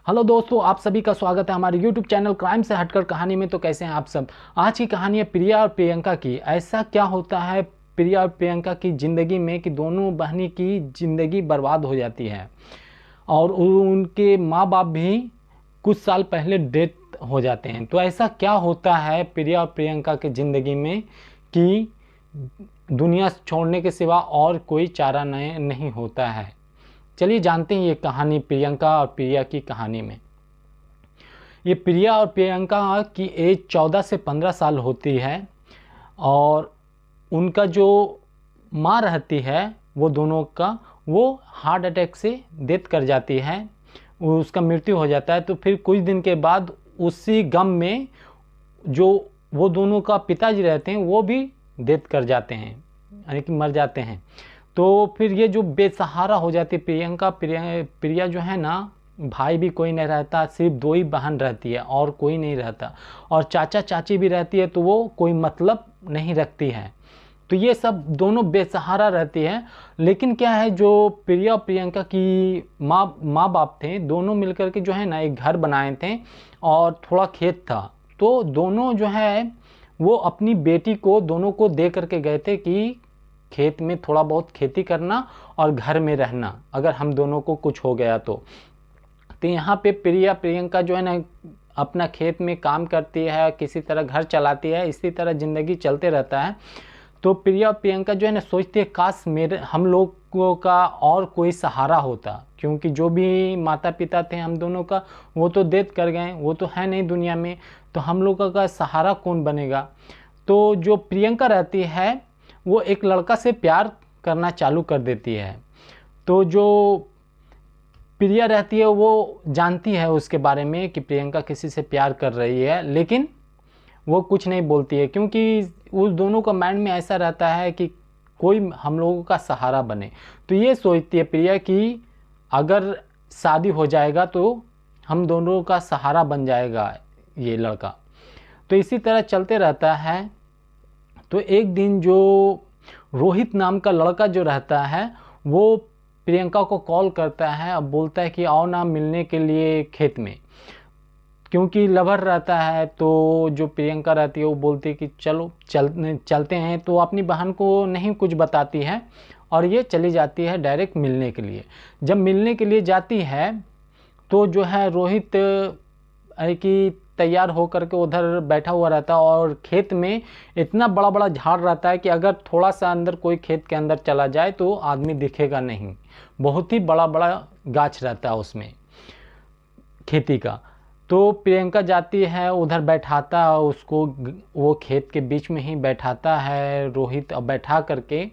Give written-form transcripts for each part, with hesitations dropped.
Hello दोस्तों, आप सभी का स्वागत है हमारे YouTube चैनल क्राइम से हटकर कहानी में। तो कैसे हैं आप सब। आज की कहानी है प्रिया और प्रियंका की। ऐसा क्या होता है प्रिया और प्रियंका की ज़िंदगी में कि दोनों बहनी की ज़िंदगी बर्बाद हो जाती है और उनके माँ बाप भी कुछ साल पहले डेथ हो जाते हैं। तो ऐसा क्या होता है प्रिया और प्रियंका की ज़िंदगी में कि दुनिया छोड़ने के सिवा और कोई चारा नहीं होता है। चलिए जानते हैं ये कहानी प्रियंका और प्रिया की कहानी में। ये प्रिया और प्रियंका की एज 14 से 15 साल होती है और उनका जो माँ रहती है वो दोनों का वो हार्ट अटैक से डेथ कर जाती है, उसका मृत्यु हो जाता है। तो फिर कुछ दिन के बाद उसी गम में जो वो दोनों का पिताजी रहते हैं वो भी डेथ कर जाते हैं, यानी कि मर जाते हैं। तो फिर ये जो बेसहारा हो जाती है प्रियंका, प्रिया जो है ना, भाई भी कोई नहीं रहता, सिर्फ दो ही बहन रहती है और कोई नहीं रहता, और चाचा चाची भी रहती है तो वो कोई मतलब नहीं रखती है। तो ये सब दोनों बेसहारा रहती है। लेकिन क्या है, जो प्रिया और प्रियंका की माँ बाप थे, दोनों मिलकर के जो है ना एक घर बनाए थे और थोड़ा खेत था। तो दोनों जो है वो अपनी बेटी को दोनों को दे करके गए थे कि खेत में थोड़ा बहुत खेती करना और घर में रहना, अगर हम दोनों को कुछ हो गया तो यहाँ पे प्रियंका जो है ना अपना खेत में काम करती है, किसी तरह घर चलाती है, इसी तरह ज़िंदगी चलते रहता है। तो प्रिया और प्रियंका जो है ना सोचती है काश हम लोगों का और कोई सहारा होता, क्योंकि जो भी माता पिता थे हम दोनों का वो तो डेथ कर गए, वो तो है नहीं दुनिया में, तो हम लोगों का सहारा कौन बनेगा। तो जो प्रियंका रहती है वो एक लड़का से प्यार करना चालू कर देती है। तो जो प्रिया रहती है वो जानती है उसके बारे में कि प्रियंका किसी से प्यार कर रही है, लेकिन वो कुछ नहीं बोलती है क्योंकि उस दोनों का माइंड में ऐसा रहता है कि कोई हम लोगों का सहारा बने। तो ये सोचती है प्रिया कि अगर शादी हो जाएगा तो हम दोनों का सहारा बन जाएगा ये लड़का। तो इसी तरह चलते रहता है। तो एक दिन जो रोहित नाम का लड़का जो रहता है वो प्रियंका को कॉल करता है, अब बोलता है कि आओ ना मिलने के लिए खेत में, क्योंकि लवर रहता है। तो जो प्रियंका रहती है वो बोलती है कि चलो चलते हैं। तो अपनी बहन को नहीं कुछ बताती है और ये चली जाती है डायरेक्ट मिलने के लिए। जब मिलने के लिए जाती है तो जो है रोहित कि तैयार होकर के उधर बैठा हुआ रहता है और खेत में इतना बड़ा बड़ा झाड़ रहता है कि अगर थोड़ा सा अंदर कोई खेत के अंदर चला जाए तो आदमी दिखेगा नहीं। बहुत ही बड़ा बड़ा गाछ रहता है उसमें खेती का। तो प्रियंका जाती है उधर, बैठाता है उसको, वो खेत के बीच में ही बैठाता है रोहित, और बैठा करके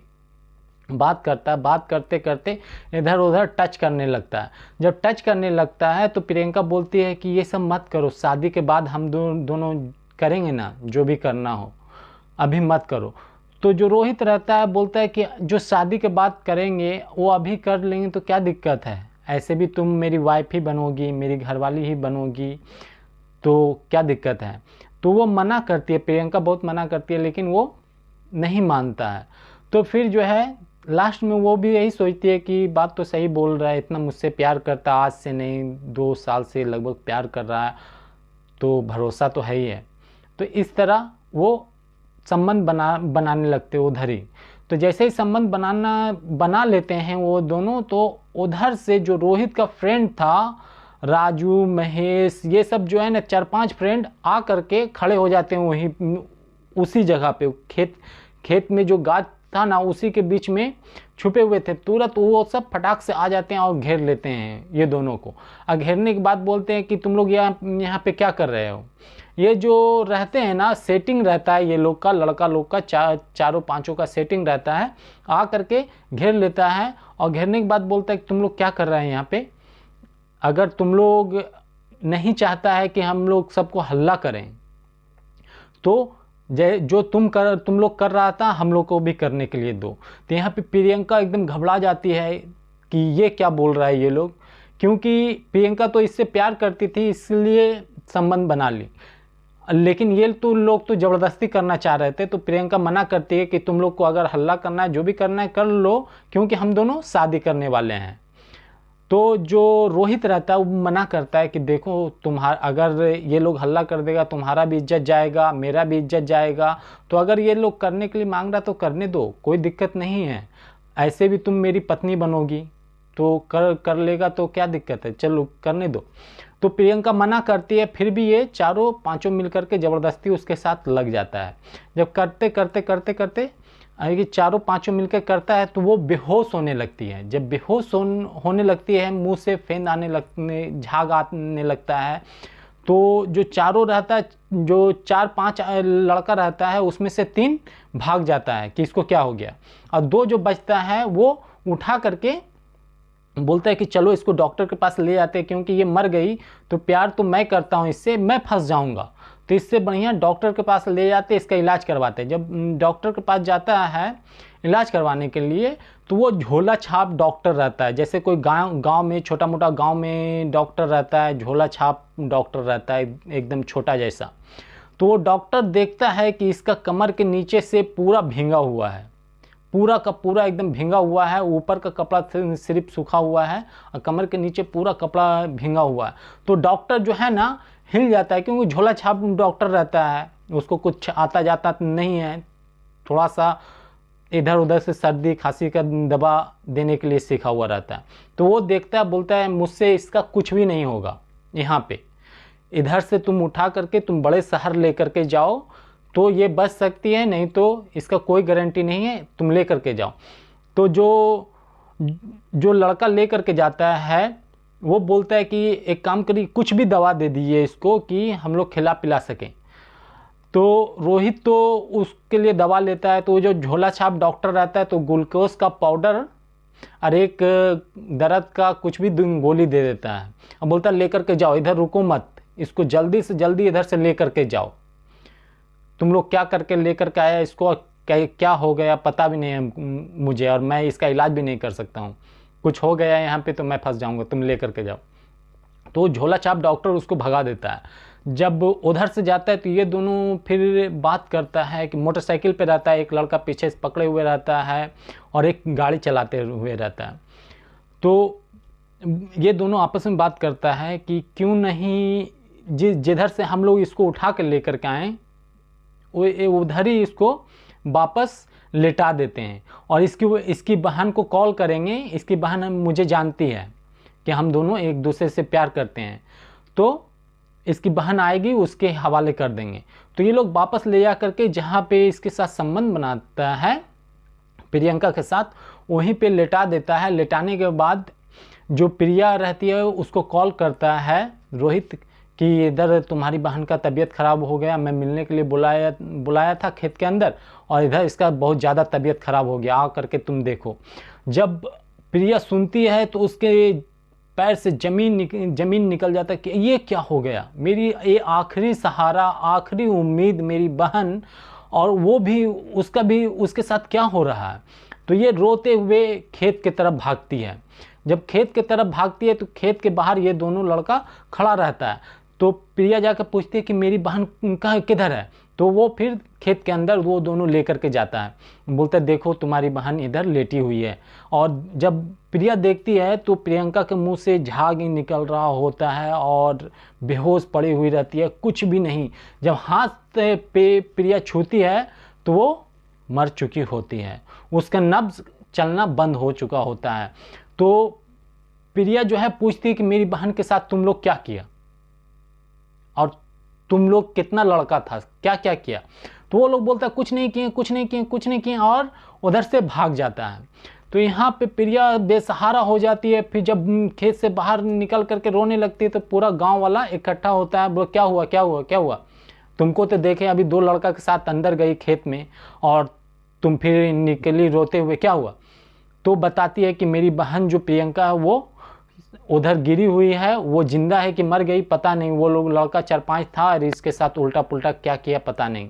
बात करता है। बात करते करते इधर उधर टच करने लगता है। जब टच करने लगता है तो प्रियंका बोलती है कि ये सब मत करो, शादी के बाद हम दोनों करेंगे ना जो भी करना हो, अभी मत करो। तो जो रोहित रहता है बोलता है कि जो शादी के बाद करेंगे वो अभी कर लेंगे तो क्या दिक्कत है, ऐसे भी तुम मेरी वाइफ ही बनोगी, मेरी घरवाली ही बनोगी, तो क्या दिक्कत है। तो वो मना करती है, प्रियंका बहुत मना करती है, लेकिन वो नहीं मानता है। तो फिर जो है लास्ट में वो भी यही सोचती है कि बात तो सही बोल रहा है, इतना मुझसे प्यार करता, आज से नहीं 2 साल से लगभग प्यार कर रहा है, तो भरोसा तो है ही है। तो इस तरह वो संबंध बनाने लगते उधर ही। तो जैसे ही संबंध बना लेते हैं वो दोनों, तो उधर से जो रोहित का फ्रेंड था, राजू, महेश, ये सब जो है ना 4-5 फ्रेंड आ करके खड़े हो जाते हैं वहीं उसी जगह पे। खेत में जो गाछ था ना उसी के बीच में छुपे हुए थे। तुरंत वो सब फटाक से आ जाते हैं और घेर लेते हैं ये दोनों को। और घेरने के बाद बोलते हैं कि तुम लोग यहाँ पे क्या कर रहे हो। ये जो रहते हैं ना, सेटिंग रहता है ये लोग का, लड़का लोग का चारों पांचों का सेटिंग रहता है। आ करके घेर लेता है और घेरने के बाद बोलता है कि तुम लोग क्या कर रहे हैं यहाँ पे, अगर तुम लोग नहीं चाहता है कि हम लोग सबको हल्ला करें तो जो तुम लोग कर रहा था हम लोग को भी करने के लिए दो। तो यहाँ पे प्रियंका एकदम घबरा जाती है कि ये क्या बोल रहा है ये लोग, क्योंकि प्रियंका तो इससे प्यार करती थी इसलिए संबंध बना ली, लेकिन ये तो लोग तो ज़बरदस्ती करना चाह रहे थे। तो प्रियंका मना करती है कि तुम लोग को अगर हल्ला करना है, जो भी करना है कर लो, क्योंकि हम दोनों शादी करने वाले हैं। तो जो रोहित रहता है वो मना करता है कि देखो तुम्हारा, अगर ये लोग हल्ला कर देगा तुम्हारा भी इज्जत जाएगा, मेरा भी इज्जत जाएगा, तो अगर ये लोग करने के लिए मांग रहा तो करने दो, कोई दिक्कत नहीं है, ऐसे भी तुम मेरी पत्नी बनोगी, तो कर लेगा तो क्या दिक्कत है, चलो करने दो। तो प्रियंका मना करती है, फिर भी ये चारों पांचों मिलकर के ज़बरदस्ती उसके साथ लग जाता है। जब करते करते करते करते कि चारों पांचों मिलकर करता है तो वो बेहोश होने लगती है। जब बेहोश होने लगती है, मुंह से फेंद आने लगने, झाग आने लगता है, तो जो चारों रहता है, जो 4-5 लड़का रहता है, उसमें से 3 भाग जाता है कि इसको क्या हो गया, और 2 जो बचता है वो उठा करके बोलता है कि चलो इसको डॉक्टर के पास ले जाते हैं, क्योंकि ये मर गई तो प्यार तो मैं करता हूँ इससे, मैं फंस जाऊँगा, तो इससे बढ़िया डॉक्टर के पास ले जाते, इसका इलाज करवाते हैं। जब डॉक्टर के पास जाता है इलाज करवाने के लिए, तो वो झोला छाप डॉक्टर रहता है। जैसे कोई गांव में, छोटा मोटा गांव में डॉक्टर रहता है, झोला छाप डॉक्टर रहता है, एकदम छोटा जैसा। तो वो डॉक्टर देखता है कि इसका कमर के नीचे से पूरा भींगा हुआ है, पूरा का पूरा एकदम भींगा हुआ है, ऊपर का कपड़ा सिर्फ सूखा हुआ है और कमर के नीचे पूरा कपड़ा भींगा हुआ है। तो डॉक्टर जो है ना हिल जाता है, क्योंकि झोला छाप डॉक्टर रहता है, उसको कुछ आता जाता नहीं है, थोड़ा सा इधर उधर से सर्दी खांसी का दवा देने के लिए सीखा हुआ रहता है। तो वो देखता है, बोलता है मुझसे इसका कुछ भी नहीं होगा, यहाँ पे इधर से तुम उठा करके तुम बड़े शहर ले करके जाओ तो ये बच सकती है, नहीं तो इसका कोई गारंटी नहीं है, तुम ले करके जाओ। तो जो लड़का ले करके जाता है वो बोलता है कि एक काम करिए, कुछ भी दवा दे दीजिए इसको कि हम लोग खिला पिला सकें। तो रोहित तो उसके लिए दवा लेता है, तो जो झोला छाप डॉक्टर रहता है तो ग्लूकोज का पाउडर और एक दर्द का कुछ भी गोली दे देता है, और बोलता है लेकर के जाओ, इधर रुको मत, इसको जल्दी से जल्दी इधर से लेकर के जाओ, तुम लोग क्या करके लेकर के आया, इसको क्या हो गया पता भी नहीं है मुझे, और मैं इसका इलाज भी नहीं कर सकता हूँ, कुछ हो गया यहाँ पे तो मैं फंस जाऊँगा, तुम लेकर के जाओ। तो झोला छाप डॉक्टर उसको भगा देता है। जब उधर से जाता है तो ये दोनों फिर बात करता है कि मोटरसाइकिल पे रहता है, एक लड़का पीछे से पकड़े हुए रहता है और एक गाड़ी चलाते हुए रहता है। तो ये दोनों आपस में बात करता है कि क्यों नहीं जिधर से हम लोग इसको उठा कर लेकर के आएँ उधर ही इसको वापस लेटा देते हैं, और इसकी बहन को कॉल करेंगे, इसकी बहन मुझे जानती है कि हम दोनों एक दूसरे से प्यार करते हैं, तो इसकी बहन आएगी उसके हवाले कर देंगे। तो ये लोग वापस ले जा करके जहाँ पे इसके साथ संबंध बनाता है प्रियंका के साथ, वहीं पे लेटा देता है। लेटाने के बाद जो प्रिया रहती है उसको कॉल करता है रोहित कि इधर तुम्हारी बहन का तबीयत ख़राब हो गया, मैं मिलने के लिए बुलाया था खेत के अंदर, और इधर इसका बहुत ज़्यादा तबीयत ख़राब हो गया, आ करके तुम देखो। जब प्रिया सुनती है तो उसके पैर से ज़मीन निकल जाता है कि ये क्या हो गया, मेरी ये आखिरी सहारा, आखिरी उम्मीद मेरी बहन, और वो भी उसके साथ क्या हो रहा है। तो ये रोते हुए खेत की तरफ भागती है। जब खेत की तरफ भागती है तो खेत के बाहर ये दोनों लड़का खड़ा रहता है। तो प्रिया जाकर पूछती है कि मेरी बहन का किधर है, तो वो फिर खेत के अंदर वो दोनों लेकर के जाता है, बोलता है देखो तुम्हारी बहन इधर लेटी हुई है। और जब प्रिया देखती है तो प्रियंका के मुंह से झाग ही निकल रहा होता है और बेहोश पड़ी हुई रहती है, कुछ भी नहीं। जब हाथ पे प्रिया छूती है तो वो मर चुकी होती है, उसका नब्ज चलना बंद हो चुका होता है। तो प्रिया जो है पूछती है कि मेरी बहन के साथ तुम लोग क्या किया, और तुम लोग कितना लड़का था, क्या क्या किया। तो वो लोग बोलता है कुछ नहीं किए, कुछ नहीं किए, कुछ नहीं किए, और उधर से भाग जाता है। तो यहाँ पे प्रिया बेसहारा हो जाती है। फिर जब खेत से बाहर निकल करके रोने लगती है तो पूरा गांव वाला इकट्ठा होता है, बोलो क्या हुआ क्या हुआ क्या हुआ, तुमको तो देखे अभी 2 लड़का के साथ अंदर गई खेत में और तुम फिर निकली रोते हुए, क्या हुआ। तो बताती है कि मेरी बहन जो प्रियंका है वो उधर गिरी हुई है, वो जिंदा है कि मर गई पता नहीं, वो लोग लड़का 4-5 था और इसके साथ उल्टा पुल्टा क्या किया पता नहीं।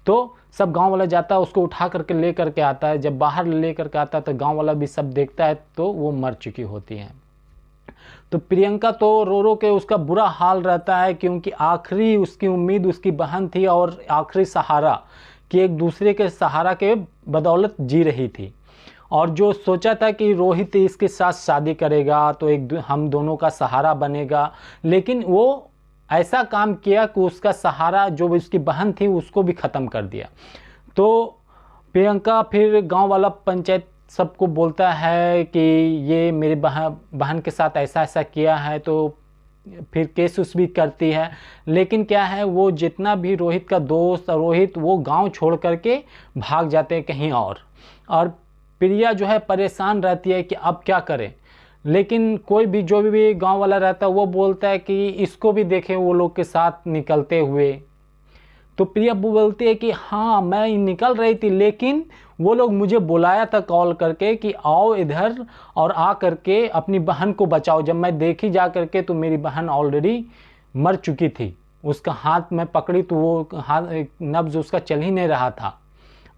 तो सब गांव वाला जाता है, उसको उठा करके ले करके आता है। जब बाहर ले करके आता है तो गांव वाला भी सब देखता है तो वो मर चुकी होती है। तो प्रियंका तो रो रो के उसका बुरा हाल रहता है, क्योंकि आखिरी उसकी उम्मीद उसकी बहन थी और आखिरी सहारा कि एक दूसरे के सहारा के बदौलत जी रही थी। और जो सोचा था कि रोहित इसके साथ शादी करेगा तो हम दोनों का सहारा बनेगा, लेकिन वो ऐसा काम किया कि उसका सहारा जो उसकी बहन थी उसको भी ख़त्म कर दिया। तो प्रियंका फिर गांव वाला पंचायत सबको बोलता है कि ये मेरे बहन के साथ ऐसा ऐसा किया है, तो फिर केस उस भी करती है। लेकिन क्या है, वो जितना भी रोहित का दोस्त और रोहित वो गांव छोड़ करके भाग जाते हैं कहीं और प्रिया जो है परेशान रहती है कि अब क्या करें। लेकिन कोई भी जो भी गांव वाला रहता है वो बोलता है कि इसको भी देखें वो लोग के साथ निकलते हुए। तो प्रिया बोलती है कि हाँ मैं निकल रही थी, लेकिन वो लोग मुझे बुलाया था कॉल करके कि आओ इधर और आ करके अपनी बहन को बचाओ। जब मैं देखी जा करके तो मेरी बहन ऑलरेडी मर चुकी थी। उसका हाथ में पकड़ी तो वो हाथ नब्ज उसका चल ही नहीं रहा था।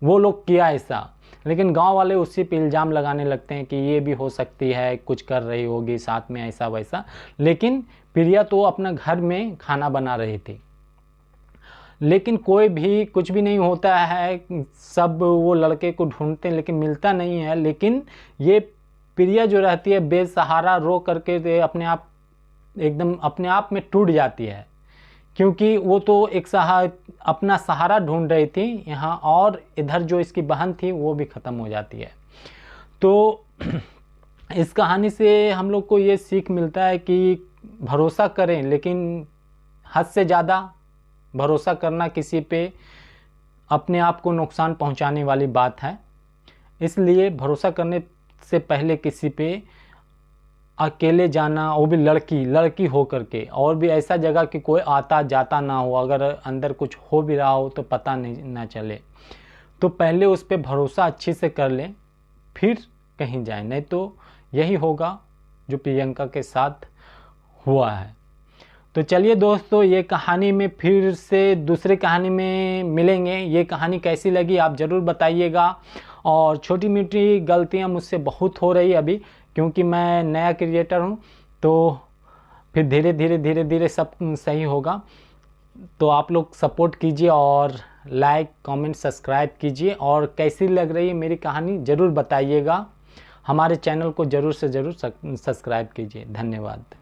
वो लोग किया ऐसा, लेकिन गांव वाले उसी पे इल्ज़ाम लगाने लगते हैं कि ये भी हो सकती है, कुछ कर रही होगी साथ में ऐसा वैसा। लेकिन प्रिया तो अपना घर में खाना बना रही थी। लेकिन कोई भी कुछ भी नहीं होता है, सब वो लड़के को ढूंढते हैं लेकिन मिलता नहीं है। लेकिन ये प्रिया जो रहती है बेसहारा रो करके एकदम अपने आप में टूट जाती है, क्योंकि वो तो एक अपना सहारा ढूंढ रही थी यहाँ, और इधर जो इसकी बहन थी वो भी ख़त्म हो जाती है। तो इस कहानी से हम लोग को ये सीख मिलता है कि भरोसा करें, लेकिन हद से ज़्यादा भरोसा करना किसी पे अपने आप को नुकसान पहुंचाने वाली बात है। इसलिए भरोसा करने से पहले किसी पे अकेले जाना, वो भी लड़की हो करके, और भी ऐसा जगह कि कोई आता जाता ना हो, अगर अंदर कुछ हो भी रहा हो तो पता नहीं ना चले, तो पहले उस पर भरोसा अच्छे से कर लें फिर कहीं जाए। नहीं तो यही होगा जो प्रियंका के साथ हुआ है। तो चलिए दोस्तों, ये कहानी में फिर से दूसरी कहानी में मिलेंगे। ये कहानी कैसी लगी आप ज़रूर बताइएगा। और छोटी मोटी गलतियां मुझसे बहुत हो रही अभी, क्योंकि मैं नया क्रिएटर हूं, तो फिर धीरे धीरे सब सही होगा। तो आप लोग सपोर्ट कीजिए और लाइक कमेंट सब्सक्राइब कीजिए, और कैसी लग रही है मेरी कहानी ज़रूर बताइएगा। हमारे चैनल को ज़रूर से ज़रूर सब्सक्राइब कीजिए। धन्यवाद।